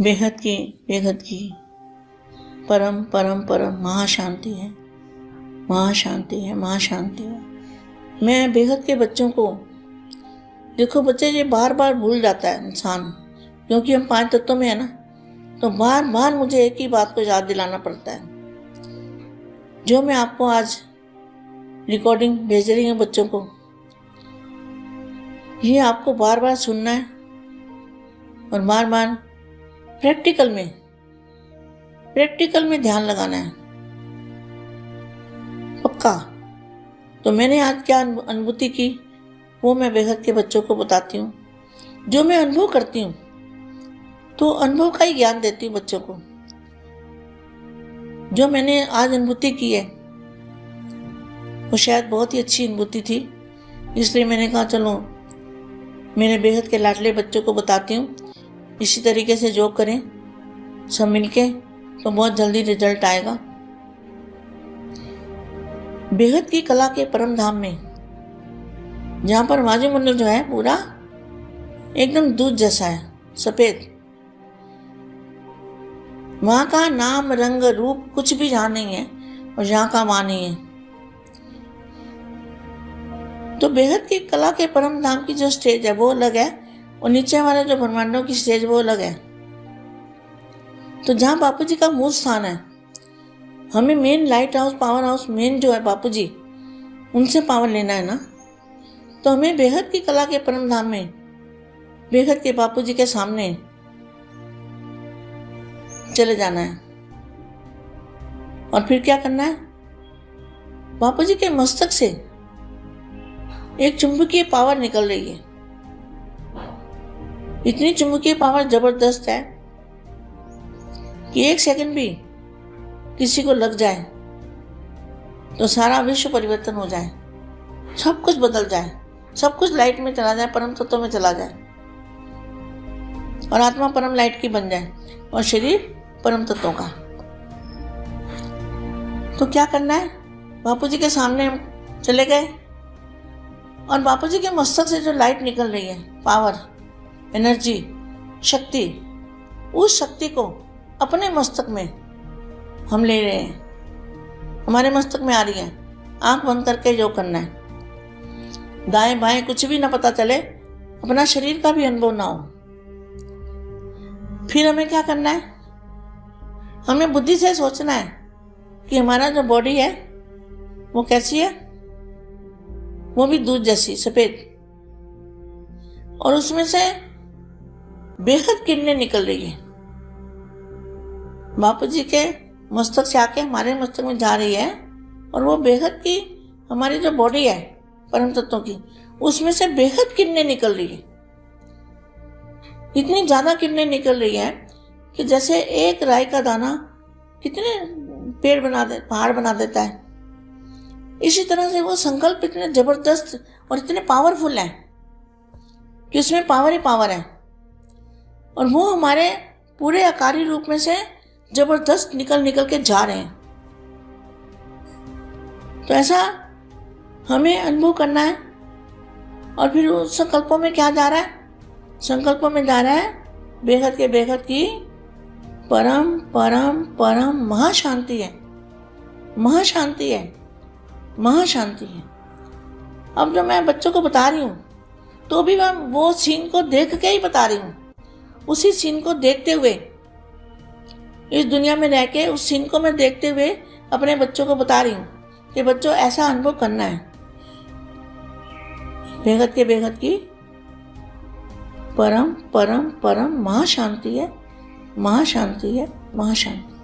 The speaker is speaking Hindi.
बेहद की परम परम परम महाशांति है, महाशांति है, महाशांति है। मैं बेहद के बच्चों को, देखो बच्चे ये बार बार भूल जाता है इंसान, क्योंकि हम 5 तत्वों में है ना, तो बार बार मुझे एक ही बात को याद दिलाना पड़ता है। जो मैं आपको आज रिकॉर्डिंग भेज रही हूँ बच्चों को, ये आपको बार बार सुनना है और बार बार प्रैक्टिकल में ध्यान लगाना है, पक्का। तो मैंने आज क्या अनुभूति की वो मैं बेहद के बच्चों को बताती हूँ। जो मैं अनुभव करती हूँ तो अनुभव का ही ज्ञान देती हूँ बच्चों को। जो मैंने आज अनुभूति की है वो शायद बहुत ही अच्छी अनुभूति थी, इसलिए मैंने कहा चलो मेरे बेहद के लाडले बच्चों को बताती हूँ। इसी तरीके से जो करें सब मिलके तो बहुत जल्दी रिजल्ट आएगा। बेहद की कला के परम धाम में, जहाँ पर वायुमंडल जो है पूरा एकदम दूध जैसा है, सफेद, वहाँ का नाम रंग रूप कुछ भी जहाँ नहीं है और यहाँ का वहाँ नहीं है। तो बेहद की कला के परम धाम की जो स्टेज है वो अलग है और नीचे वाले जो ब्रह्मांडों की स्टेज वो अलग है। तो जहाँ बापू जी का मूल स्थान है, हमें main light house, power house main जो है बापू जी, उनसे पावर लेना है ना। तो हमें बेहद की कला के परम धाम में बेहद के बापू जी के सामने चले जाना है। और फिर क्या करना है, बापू जी के मस्तक से एक चुंबकीय पावर निकल रही है। इतनी चुंबकीय पावर जबरदस्त है कि 1 सेकंड भी किसी को लग जाए तो सारा विश्व परिवर्तन हो जाए, सब कुछ बदल जाए, सब कुछ लाइट में चला जाए, परम तत्व में चला जाए और आत्मा परम लाइट की बन जाए और शरीर परम तत्वों का। तो क्या करना है, बापू जी के सामने हम चले गए और बापू जी के मस्तक से जो लाइट निकल रही है, पावर, एनर्जी, शक्ति, उस शक्ति को अपने मस्तक में हम ले रहे हैं, हमारे मस्तक में आ रही है। आंख बंद करके जो करना है, दाएं बाएं कुछ भी ना पता चले, अपना शरीर का भी अनुभव ना हो। फिर हमें क्या करना है, हमें बुद्धि से सोचना है कि हमारा जो बॉडी है वो कैसी है, वो भी दूध जैसी सफेद, और उसमें से बेहद किरणें निकल रही है, बापू जी के मस्तक से आके हमारे मस्तक में जा रही है। और वो बेहद की हमारी जो बॉडी है परम तत्वों की, उसमें से बेहद किरणें निकल रही है। इतनी ज्यादा किरणें निकल रही है कि जैसे एक राई का दाना कितने पहाड़ बना देता है, इसी तरह से वो संकल्प इतने जबरदस्त और इतने पावरफुल हैं कि उसमें पावर ही पावर है। और वो हमारे पूरे आकारी रूप में से जबरदस्त निकल के जा रहे हैं। तो ऐसा हमें अनुभव करना है। और फिर उस संकल्पों में क्या जा रहा है, संकल्पों में जा रहा है बेहद के बेहद की परम परम परम महाशांति है, महाशांति है, महाशांति है। अब जो मैं बच्चों को बता रही हूँ तो भी मैं वो सीन को देख के ही बता रही हूँ, उसी सीन को देखते हुए, इस दुनिया में रह के उस सीन को मैं देखते हुए अपने बच्चों को बता रही हूँ कि बच्चों ऐसा अनुभव करना है। बेहद के बेहद की परम परम परम महाशांति है, महाशांति है, महाशांति।